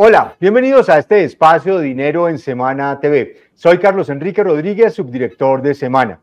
Hola, bienvenidos a este espacio Dinero en Semana TV. Soy Carlos Enrique Rodríguez, subdirector de Semana.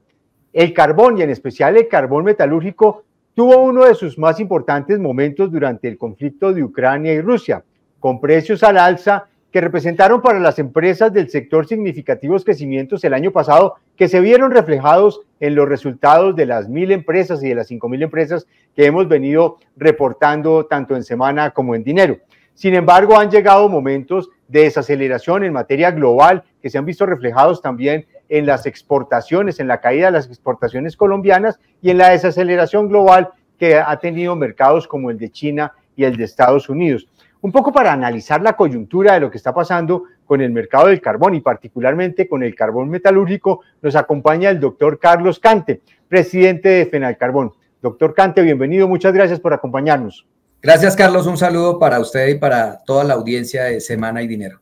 El carbón y en especial el carbón metalúrgico tuvo uno de sus más importantes momentos durante el conflicto de Ucrania y Rusia, con precios al alza que representaron para las empresas del sector significativos crecimientos el año pasado que se vieron reflejados en los resultados de las 1.000 empresas y de las 5.000 empresas que hemos venido reportando tanto en Semana como en Dinero. Sin embargo, han llegado momentos de desaceleración en materia global que se han visto reflejados también en las exportaciones, en la caída de las exportaciones colombianas y en la desaceleración global que ha tenido mercados como el de China y el de Estados Unidos. Un poco para analizar la coyuntura de lo que está pasando con el mercado del carbón y particularmente con el carbón metalúrgico, nos acompaña el doctor Carlos Cante, presidente de Fenalcarbón. Doctor Cante, bienvenido, muchas gracias por acompañarnos. Gracias, Carlos. Un saludo para usted y para toda la audiencia de Semana y Dinero.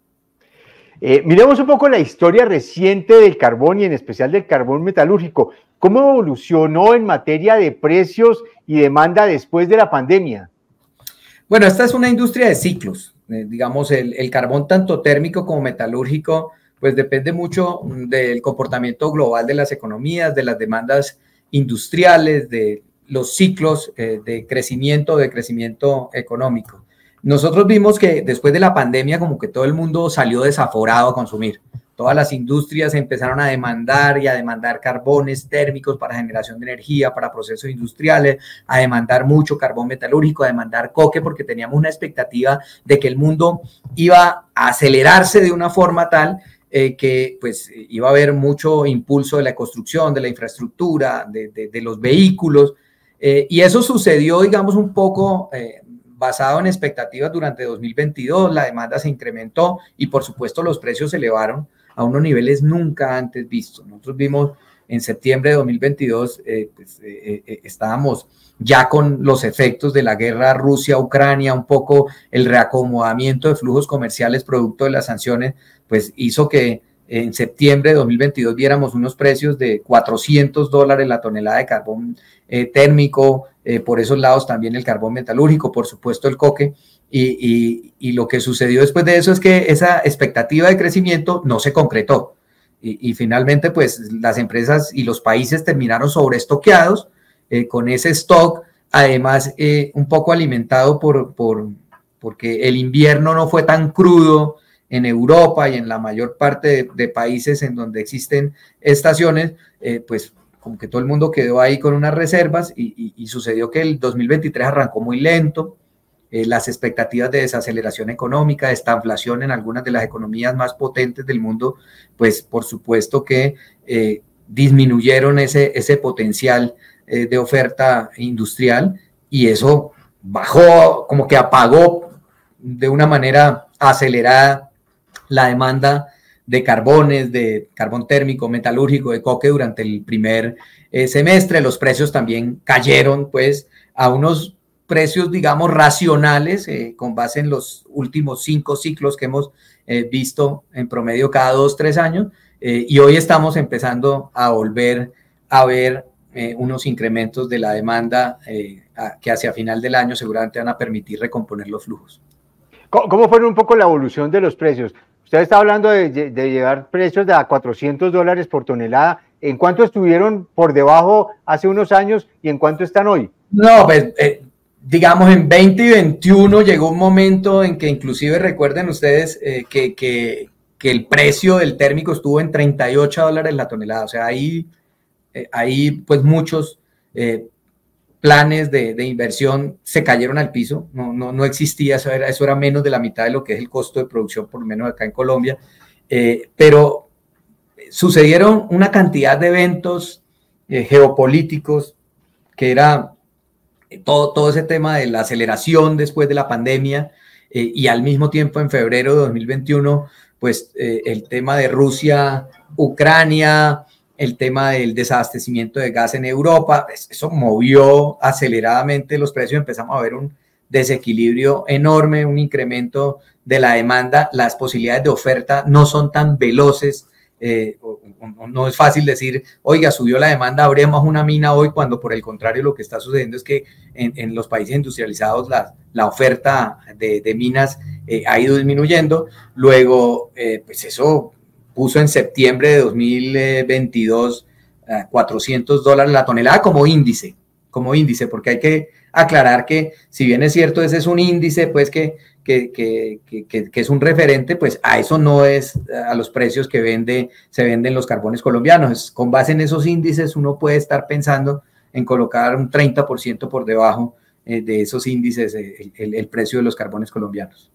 Miremos un poco la historia reciente del carbón y en especial del carbón metalúrgico. ¿Cómo evolucionó en materia de precios y demanda después de la pandemia? Bueno, esta es una industria de ciclos. Digamos, el carbón tanto térmico como metalúrgico, pues depende mucho del comportamiento global de las economías, de las demandas industriales, de los ciclos de crecimiento económico. Nosotros vimos que después de la pandemia como que todo el mundo salió desaforado a consumir. Todas las industrias empezaron a demandar carbones térmicos para generación de energía, para procesos industriales, a demandar mucho carbón metalúrgico, a demandar coque, porque teníamos una expectativa de que el mundo iba a acelerarse de una forma tal que pues iba a haber mucho impulso de la construcción, de la infraestructura, de los vehículos. Y eso sucedió, digamos, un poco basado en expectativas durante 2022, la demanda se incrementó y por supuesto los precios se elevaron a unos niveles nunca antes vistos. Nosotros vimos en septiembre de 2022, estábamos ya con los efectos de la guerra Rusia-Ucrania, un poco el reacomodamiento de flujos comerciales producto de las sanciones, pues hizo que en septiembre de 2022 viéramos unos precios de $400 la tonelada de carbón térmico, por esos lados también el carbón metalúrgico, por supuesto el coque, y lo que sucedió después de eso es que esa expectativa de crecimiento no se concretó, y finalmente pues las empresas y los países terminaron sobreestoqueados con ese stock, además un poco alimentado porque el invierno no fue tan crudo en Europa y en la mayor parte de países en donde existen estaciones, pues como que todo el mundo quedó ahí con unas reservas y sucedió que el 2023 arrancó muy lento, las expectativas de desaceleración económica, de estanflación en algunas de las economías más potentes del mundo, pues por supuesto que disminuyeron ese potencial de oferta industrial y eso bajó, como que apagó de una manera acelerada la demanda de carbones, de carbón térmico, metalúrgico, de coque durante el primer semestre. Los precios también cayeron pues a unos precios, digamos, racionales con base en los últimos 5 ciclos que hemos visto en promedio cada 2-3 años y hoy estamos empezando a volver a ver unos incrementos de la demanda que hacia final del año seguramente van a permitir recomponer los flujos. ¿Cómo fue un poco la evolución de los precios? Usted está hablando de llegar precios de a $400 por tonelada. ¿En cuánto estuvieron por debajo hace unos años y en cuánto están hoy? No, pues digamos en 20 y 21 llegó un momento en que inclusive recuerden ustedes que el precio del térmico estuvo en $38 la tonelada. O sea, ahí pues muchos planes de inversión se cayeron al piso, no existía, eso era menos de la mitad de lo que es el costo de producción, por lo menos acá en Colombia, pero sucedieron una cantidad de eventos geopolíticos que era todo ese tema de la aceleración después de la pandemia y al mismo tiempo en febrero de 2021, pues el tema de Rusia, Ucrania, el tema del desabastecimiento de gas en Europa, eso movió aceleradamente los precios, empezamos a ver un desequilibrio enorme, un incremento de la demanda, las posibilidades de oferta no son tan veloces no es fácil decir, oiga, subió la demanda, abrimos una mina hoy, cuando por el contrario lo que está sucediendo es que en los países industrializados la oferta de minas ha ido disminuyendo. Luego, pues eso puso en septiembre de 2022 $400 la tonelada como índice, porque hay que aclarar que si bien es cierto, ese es un índice, pues que es un referente, pues a eso no es a los precios que se venden los carbones colombianos. Con base en esos índices uno puede estar pensando en colocar un 30% por debajo de esos índices el precio de los carbones colombianos.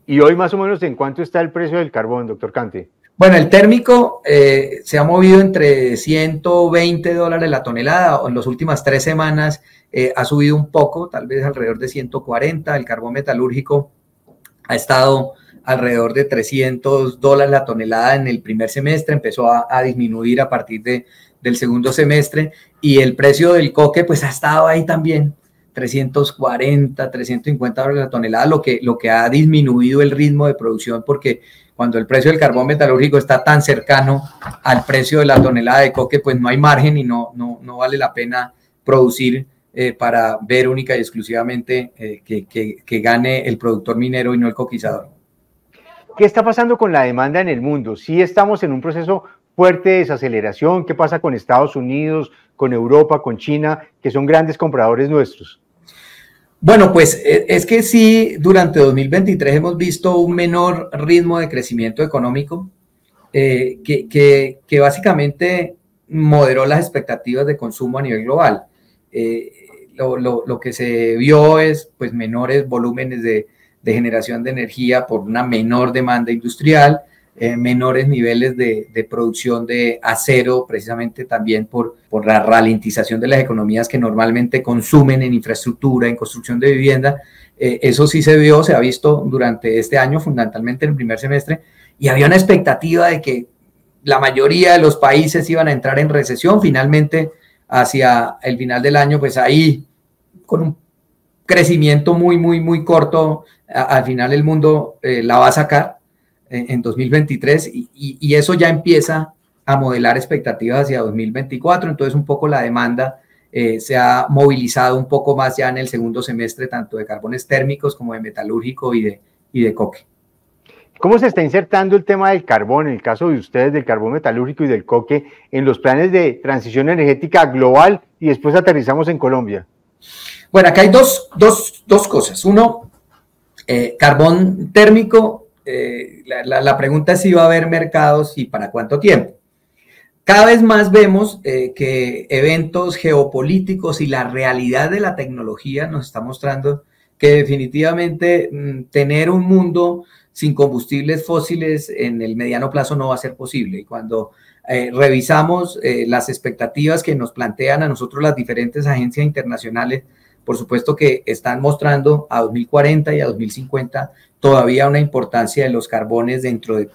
¿Y hoy más o menos en cuánto está el precio del carbón, doctor Cante? Bueno, el térmico se ha movido entre $120 la tonelada, o en las últimas 3 semanas ha subido un poco, tal vez alrededor de 140. El carbón metalúrgico ha estado alrededor de $300 la tonelada en el primer semestre, empezó a disminuir a partir del segundo semestre, y el precio del coque pues ha estado ahí también, $340, $350 la tonelada, lo que ha disminuido el ritmo de producción, porque cuando el precio del carbón metalúrgico está tan cercano al precio de la tonelada de coque, pues no hay margen y no vale la pena producir para ver única y exclusivamente que gane el productor minero y no el coquizador. ¿Qué está pasando con la demanda en el mundo? ¿Sí estamos en un proceso fuerte de desaceleración? ¿Qué pasa con Estados Unidos, con Europa, con China, que son grandes compradores nuestros? Bueno, pues es que sí, durante 2023 hemos visto un menor ritmo de crecimiento económico que básicamente moderó las expectativas de consumo a nivel global. Lo que se vio es pues menores volúmenes de generación de energía por una menor demanda industrial, menores niveles de producción de acero, precisamente también por la ralentización de las economías que normalmente consumen en infraestructura, en construcción de vivienda. Eso sí se ha visto durante este año, fundamentalmente en el primer semestre, y había una expectativa de que la mayoría de los países iban a entrar en recesión. Finalmente, hacia el final del año, pues ahí, con un crecimiento muy corto, al final el mundo la va a sacar en 2023 y eso ya empieza a modelar expectativas hacia 2024, entonces un poco la demanda se ha movilizado un poco más ya en el segundo semestre, tanto de carbones térmicos como de metalúrgico y de coque. ¿Cómo se está insertando el tema del carbón, en el caso de ustedes, del carbón metalúrgico y del coque, en los planes de transición energética global y después aterrizamos en Colombia? Bueno, acá hay dos cosas. Uno, carbón térmico. La pregunta es si va a haber mercados y para cuánto tiempo. Cada vez más vemos que eventos geopolíticos y la realidad de la tecnología nos está mostrando que definitivamente tener un mundo sin combustibles fósiles en el mediano plazo no va a ser posible. Y cuando revisamos las expectativas que nos plantean a nosotros las diferentes agencias internacionales, por supuesto que están mostrando a 2040 y a 2050 todavía una importancia de los carbones dentro de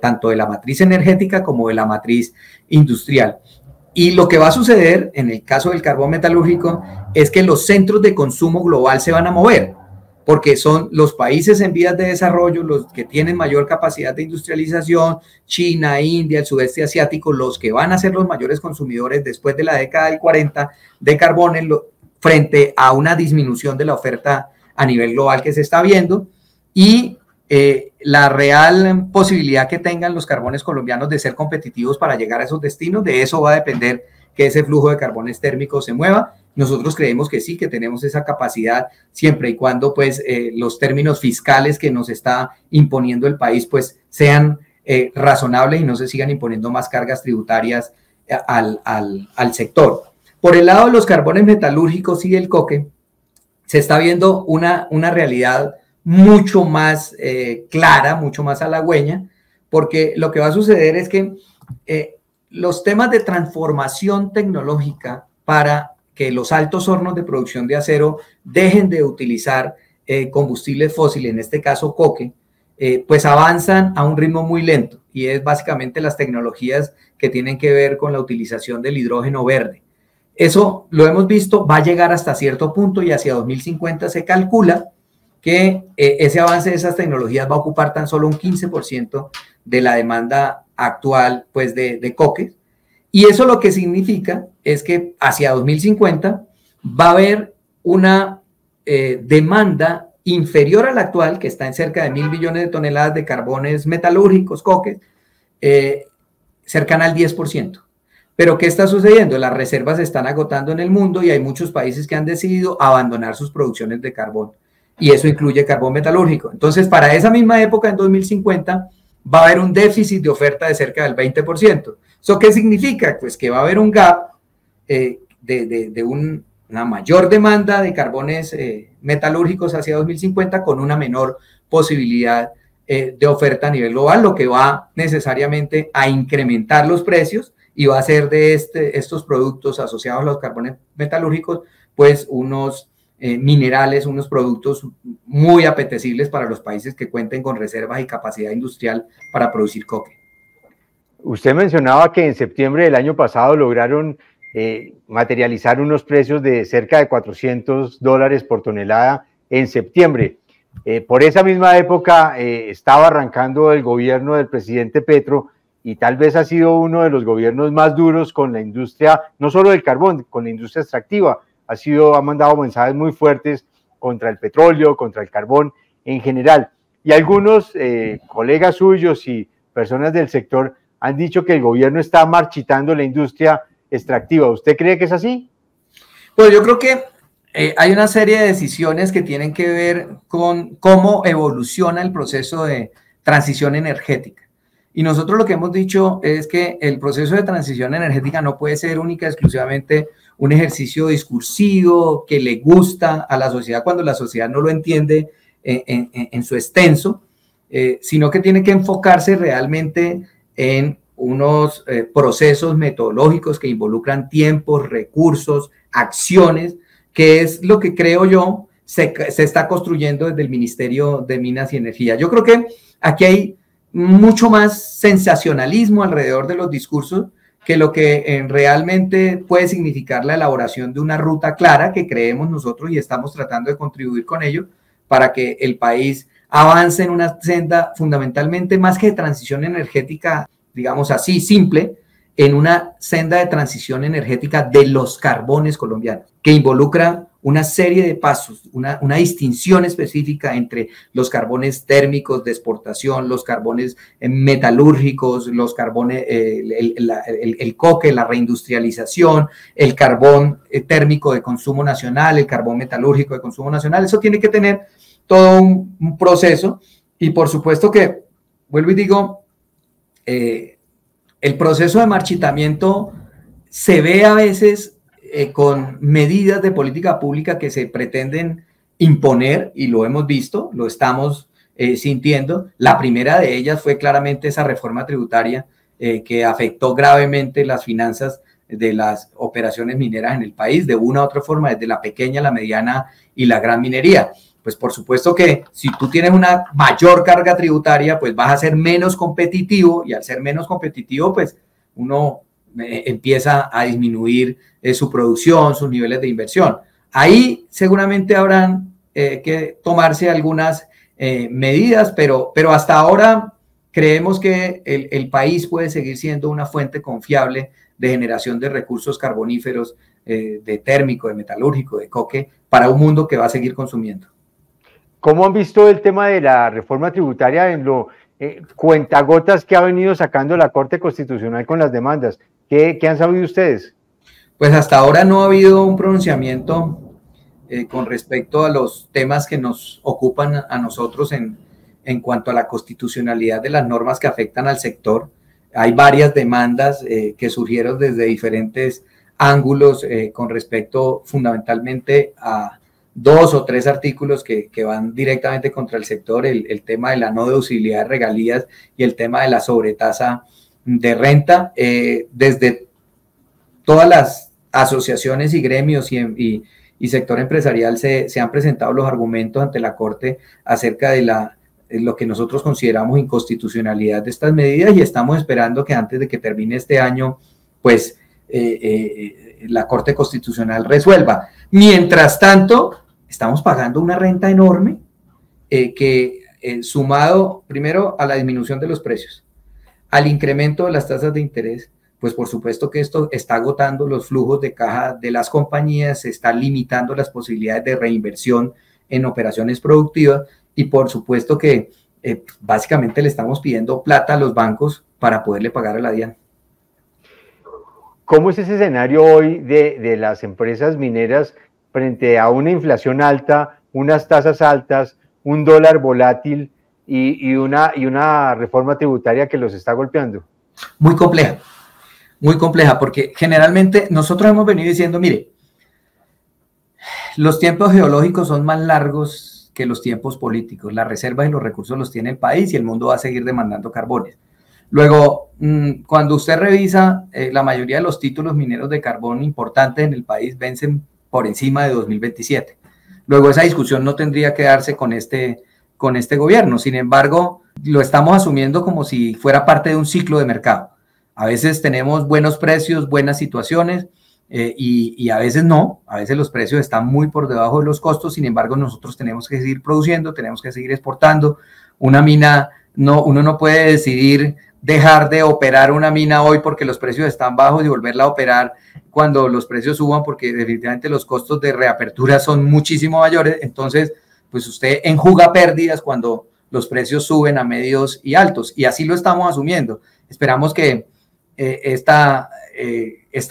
tanto de la matriz energética como de la matriz industrial. Y lo que va a suceder en el caso del carbón metalúrgico es que los centros de consumo global se van a mover, porque son los países en vías de desarrollo los que tienen mayor capacidad de industrialización, China, India, el sudeste asiático, los que van a ser los mayores consumidores después de la década del 40 de carbón frente a una disminución de la oferta a nivel global que se está viendo, y la real posibilidad que tengan los carbones colombianos de ser competitivos para llegar a esos destinos, de eso va a depender que ese flujo de carbones térmicos se mueva. Nosotros creemos que sí, que tenemos esa capacidad siempre y cuando pues los términos fiscales que nos está imponiendo el país pues sean razonables y no se sigan imponiendo más cargas tributarias al sector. Por el lado de los carbones metalúrgicos y del coque, se está viendo una realidad mucho más clara, mucho más halagüeña, porque lo que va a suceder es que los temas de transformación tecnológica para que los altos hornos de producción de acero dejen de utilizar combustibles fósiles, en este caso coque, pues avanzan a un ritmo muy lento, y es básicamente las tecnologías que tienen que ver con la utilización del hidrógeno verde. Eso lo hemos visto, va a llegar hasta cierto punto y hacia 2050 se calcula que ese avance de esas tecnologías va a ocupar tan solo un 15% de la demanda actual, pues, de coques. Y eso lo que significa es que hacia 2050 va a haber una demanda inferior a la actual, que está en cerca de 1.000 billones de toneladas de carbones metalúrgicos, coques, cercana al 10%. Pero ¿qué está sucediendo? Las reservas se están agotando en el mundo y hay muchos países que han decidido abandonar sus producciones de carbón. Y eso incluye carbón metalúrgico. Entonces, para esa misma época, en 2050, va a haber un déficit de oferta de cerca del 20%. ¿Eso qué significa? Pues que va a haber un gap de una mayor demanda de carbones metalúrgicos hacia 2050 con una menor posibilidad de oferta a nivel global, lo que va necesariamente a incrementar los precios y va a hacer de estos productos asociados a los carbones metalúrgicos, pues unos minerales, unos productos muy apetecibles para los países que cuenten con reservas y capacidad industrial para producir coque. Usted mencionaba que en septiembre del año pasado lograron materializar unos precios de cerca de $400 por tonelada en septiembre. Por esa misma época estaba arrancando el gobierno del presidente Petro y tal vez ha sido uno de los gobiernos más duros con la industria, no solo del carbón, con la industria extractiva. Ha mandado mensajes muy fuertes contra el petróleo, contra el carbón en general. Y algunos colegas suyos y personas del sector han dicho que el gobierno está marchitando la industria extractiva. ¿Usted cree que es así? Pues yo creo que hay una serie de decisiones que tienen que ver con cómo evoluciona el proceso de transición energética. Y nosotros lo que hemos dicho es que el proceso de transición energética no puede ser única y exclusivamente un ejercicio discursivo que le gusta a la sociedad cuando la sociedad no lo entiende en su extenso, sino que tiene que enfocarse realmente en unos procesos metodológicos que involucran tiempos, recursos, acciones, que es lo que creo yo se está construyendo desde el Ministerio de Minas y Energía. Yo creo que aquí hay mucho más sensacionalismo alrededor de los discursos que lo que realmente puede significar la elaboración de una ruta clara que creemos nosotros y estamos tratando de contribuir con ello para que el país avance en una senda fundamentalmente más que de transición energética, digamos así, simple, en una senda de transición energética de los carbones colombianos, que involucra una serie de pasos, una distinción específica entre los carbones térmicos de exportación, los carbones metalúrgicos, los carbones, el coque, la reindustrialización, el carbón térmico de consumo nacional, el carbón metalúrgico de consumo nacional. Eso tiene que tener todo un proceso y por supuesto que, vuelvo y digo, el proceso de marchitamiento se ve a veces con medidas de política pública que se pretenden imponer y lo hemos visto, lo estamos sintiendo. La primera de ellas fue claramente esa reforma tributaria que afectó gravemente las finanzas de las operaciones mineras en el país de una u otra forma, desde la pequeña, la mediana y la gran minería. Pues por supuesto que si tú tienes una mayor carga tributaria, pues vas a ser menos competitivo y al ser menos competitivo, pues uno empieza a disminuir su producción, sus niveles de inversión. Ahí seguramente habrán que tomarse algunas medidas, pero hasta ahora creemos que el país puede seguir siendo una fuente confiable de generación de recursos carboníferos, de térmico, de metalúrgico, de coque, para un mundo que va a seguir consumiendo. ¿Cómo han visto el tema de la reforma tributaria en lo cuentagotas que ha venido sacando la Corte Constitucional con las demandas? ¿Qué han sabido ustedes? Pues hasta ahora no ha habido un pronunciamiento con respecto a los temas que nos ocupan a nosotros en cuanto a la constitucionalidad de las normas que afectan al sector. Hay varias demandas que surgieron desde diferentes ángulos con respecto fundamentalmente a 2 o 3 artículos que van directamente contra el sector, el tema de la no deducibilidad de regalías y el tema de la sobretasa de renta. Desde todas las asociaciones y gremios y sector empresarial se han presentado los argumentos ante la Corte acerca de lo que nosotros consideramos inconstitucionalidad de estas medidas y estamos esperando que antes de que termine este año, pues la Corte Constitucional resuelva. Mientras tanto, estamos pagando una renta enorme sumado primero a la disminución de los precios, al incremento de las tasas de interés, pues por supuesto que esto está agotando los flujos de caja de las compañías, está limitando las posibilidades de reinversión en operaciones productivas y por supuesto que básicamente le estamos pidiendo plata a los bancos para poderle pagar a la DIAN. ¿Cómo es ese escenario hoy de las empresas mineras frente a una inflación alta, unas tasas altas, un dólar volátil y una reforma tributaria que los está golpeando? Muy compleja, porque generalmente nosotros hemos venido diciendo, mire, los tiempos geológicos son más largos que los tiempos políticos, las reservas y los recursos los tiene el país y el mundo va a seguir demandando carbones. Luego, cuando usted revisa, la mayoría de los títulos mineros de carbón importantes en el país vencen por encima de 2027. Luego, esa discusión no tendría que darse con este gobierno. Sin embargo, lo estamos asumiendo como si fuera parte de un ciclo de mercado. A veces tenemos buenos precios, buenas situaciones y a veces no. A veces los precios están muy por debajo de los costos. Sin embargo, nosotros tenemos que seguir produciendo, tenemos que seguir exportando. Una mina, uno no puede decidir dejar de operar una mina hoy porque los precios están bajos y volverla a operar cuando los precios suban, porque definitivamente los costos de reapertura son muchísimo mayores. Entonces, pues usted enjuga pérdidas cuando los precios suben a medios y altos, y así lo estamos asumiendo. Esperamos que esta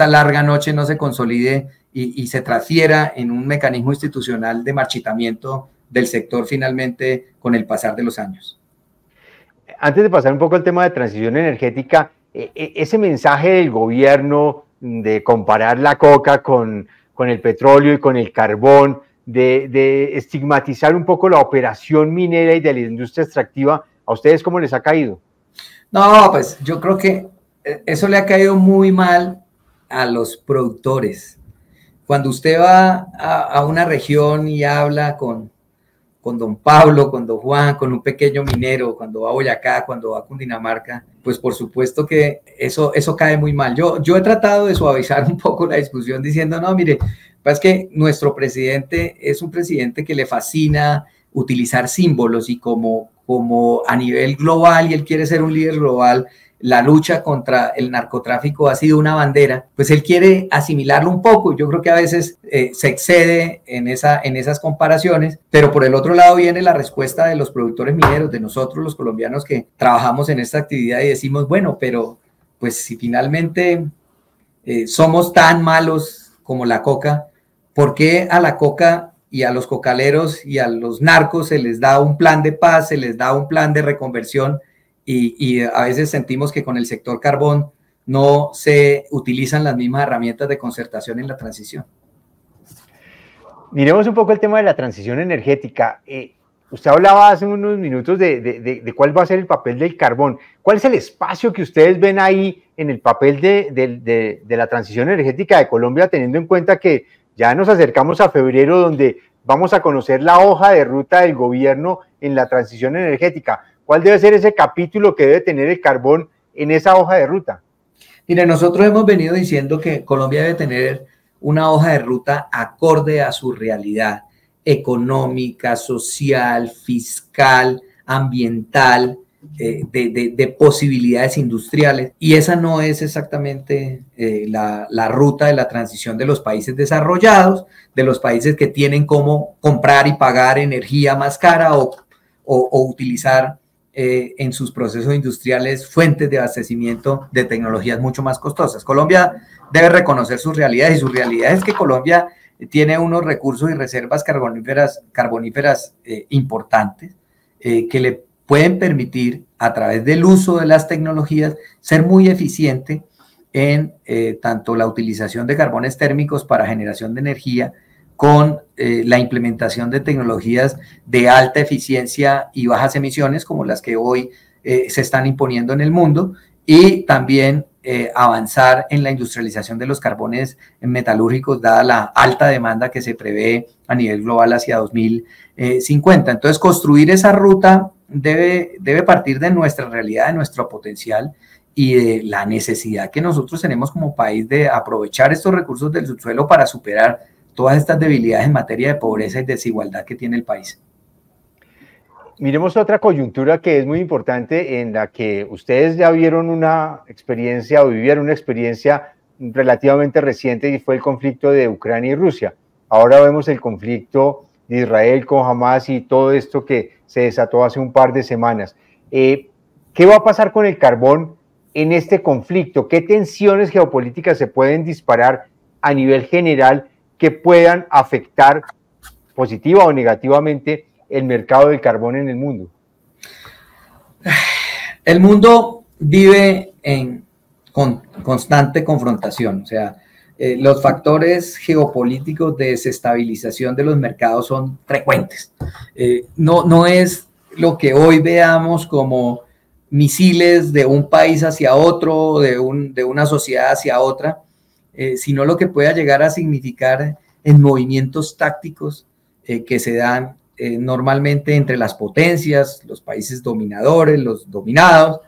larga noche no se consolide y se transfiera en un mecanismo institucional de marchitamiento del sector finalmente con el pasar de los años. Antes de pasar un poco al tema de transición energética, ese mensaje del gobierno de comparar la coca con el petróleo y con el carbón, de estigmatizar un poco la operación minera y de la industria extractiva, ¿a ustedes cómo les ha caído? No, pues yo creo que eso le ha caído muy mal a los productores. Cuando usted va a una región y habla con don Pablo, con don Juan, con un pequeño minero, cuando va a Boyacá, cuando va a Cundinamarca, pues por supuesto que eso cae muy mal. Yo he tratado de suavizar un poco la discusión diciendo, no, mire, es que nuestro presidente es un presidente que le fascina utilizar símbolos y como a nivel global, y él quiere ser un líder global, la lucha contra el narcotráfico ha sido una bandera, pues él quiere asimilarlo un poco. Yo creo que a veces se excede en esas comparaciones, pero por el otro lado viene la respuesta de los productores mineros, de nosotros los colombianos que trabajamos en esta actividad y decimos, bueno, pero pues si finalmente somos tan malos como la coca, ¿por qué a la coca y a los cocaleros y a los narcos se les da un plan de paz, se les da un plan de reconversión? Y a veces sentimos que con el sector carbón no se utilizan las mismas herramientas de concertación en la transición. Miremos un poco el tema de la transición energética. Usted hablaba hace unos minutos de cuál va a ser el papel del carbón. ¿Cuál es el espacio que ustedes ven ahí en el papel de la transición energética de Colombia, teniendo en cuenta que ya nos acercamos a febrero, donde vamos a conocer la hoja de ruta del gobierno en la transición energética? ¿Cuál debe ser ese capítulo que debe tener el carbón en esa hoja de ruta? Mire, nosotros hemos venido diciendo que Colombia debe tener una hoja de ruta acorde a su realidad económica, social, fiscal, ambiental, de posibilidades industriales. Y esa no es exactamente la ruta de la transición de los países desarrollados, de los países que tienen cómo comprar y pagar energía más cara o utilizar en sus procesos industriales fuentes de abastecimiento de tecnologías mucho más costosas. Colombia debe reconocer sus realidades, y su realidad es que Colombia tiene unos recursos y reservas carboníferas importantes que le pueden permitir, a través del uso de las tecnologías, ser muy eficiente en tanto la utilización de carbones térmicos para generación de energía, con la implementación de tecnologías de alta eficiencia y bajas emisiones, como las que hoy se están imponiendo en el mundo, y también avanzar en la industrialización de los carbones metalúrgicos, dada la alta demanda que se prevé a nivel global hacia 2050. Entonces, construir esa ruta debe partir de nuestra realidad, de nuestro potencial y de la necesidad que nosotros tenemos como país de aprovechar estos recursos del subsuelo para superar todas estas debilidades en materia de pobreza y desigualdad que tiene el país. Miremos otra coyuntura que es muy importante, en la que ustedes ya vieron una experiencia o vivieron una experiencia relativamente reciente, y fue el conflicto de Ucrania y Rusia. Ahora vemos el conflicto de Israel con Hamas y todo esto que se desató hace un par de semanas. ¿Qué va a pasar con el carbón en este conflicto? ¿Qué tensiones geopolíticas se pueden disparar a nivel general que puedan afectar positiva o negativamente el mercado del carbón en el mundo? El mundo vive en constante confrontación, o sea, los factores geopolíticos de desestabilización de los mercados son frecuentes. No es lo que hoy veamos como misiles de un país hacia otro, de una sociedad hacia otra, sino lo que pueda llegar a significar en movimientos tácticos que se dan normalmente entre las potencias, los países dominadores, los dominados.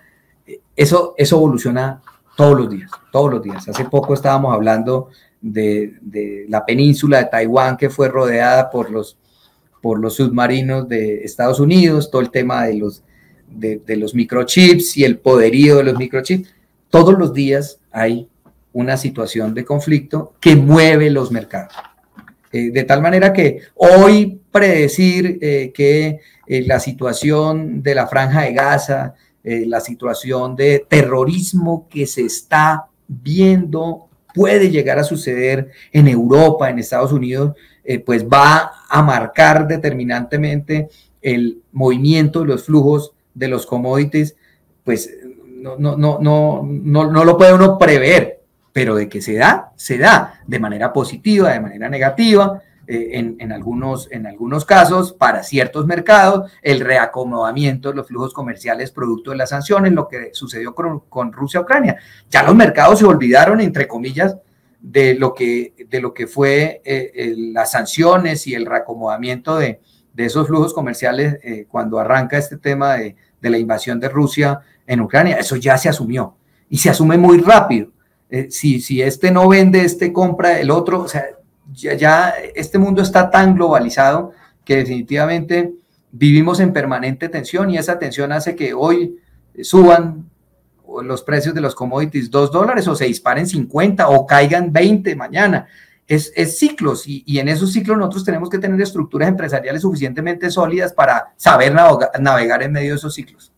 Eso evoluciona todos los días. Hace poco estábamos hablando de la península de Taiwán, que fue rodeada por los submarinos de Estados Unidos, todo el tema de los microchips y el poderío de los microchips. Todos los días hay una situación de conflicto que mueve los mercados. De tal manera que hoy predecir que la situación de la Franja de Gaza, la situación de terrorismo que se está viendo puede llegar a suceder en Europa, en Estados Unidos, pues va a marcar determinantemente el movimiento de los flujos de los commodities. Pues no lo puede uno prever, pero de que se da de manera positiva, de manera negativa, en algunos casos, para ciertos mercados, el reacomodamiento de los flujos comerciales producto de las sanciones, lo que sucedió con Rusia-Ucrania. Ya los mercados se olvidaron, entre comillas, de lo que fue las sanciones y el reacomodamiento de esos flujos comerciales cuando arranca este tema de la invasión de Rusia en Ucrania. Eso ya se asumió, y se asume muy rápido. Si este no vende, este compra el otro. O sea, ya este mundo está tan globalizado que definitivamente vivimos en permanente tensión, y esa tensión hace que hoy suban los precios de los commodities $2 o se disparen 50 o caigan 20 mañana. Es ciclos, y en esos ciclos nosotros tenemos que tener estructuras empresariales suficientemente sólidas para saber navegar en medio de esos ciclos.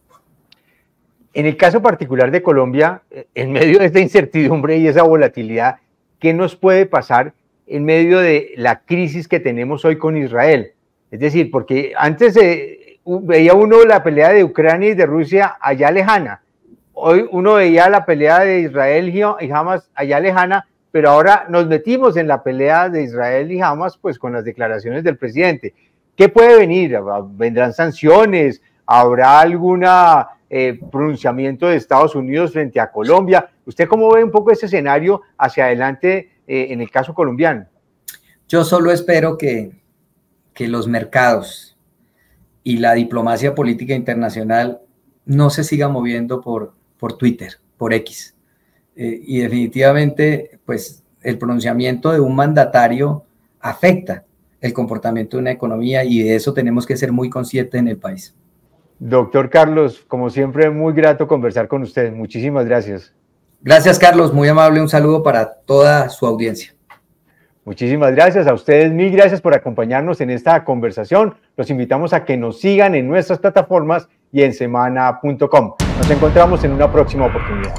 En el caso particular de Colombia, en medio de esta incertidumbre y esa volatilidad, ¿qué nos puede pasar en medio de la crisis que tenemos hoy con Israel? Es decir, porque antes veía uno la pelea de Ucrania y de Rusia allá lejana. Hoy uno veía la pelea de Israel y Hamas allá lejana, pero ahora nos metimos en la pelea de Israel y Hamas, pues con las declaraciones del presidente. ¿Qué puede venir? ¿Vendrán sanciones? ¿Habrá alguna pronunciamiento de Estados Unidos frente a Colombia? ¿Usted cómo ve un poco ese escenario hacia adelante en el caso colombiano? Yo solo espero que los mercados y la diplomacia política internacional no se sigan moviendo por Twitter, por X. Y definitivamente, pues, el pronunciamiento de un mandatario afecta el comportamiento de una economía, y de eso tenemos que ser muy conscientes en el país. Doctor Carlos, como siempre, muy grato conversar con usted. Muchísimas gracias. Gracias, Carlos. Muy amable. Un saludo para toda su audiencia. Muchísimas gracias a ustedes. Mil gracias por acompañarnos en esta conversación. Los invitamos a que nos sigan en nuestras plataformas y en semana.com. Nos encontramos en una próxima oportunidad.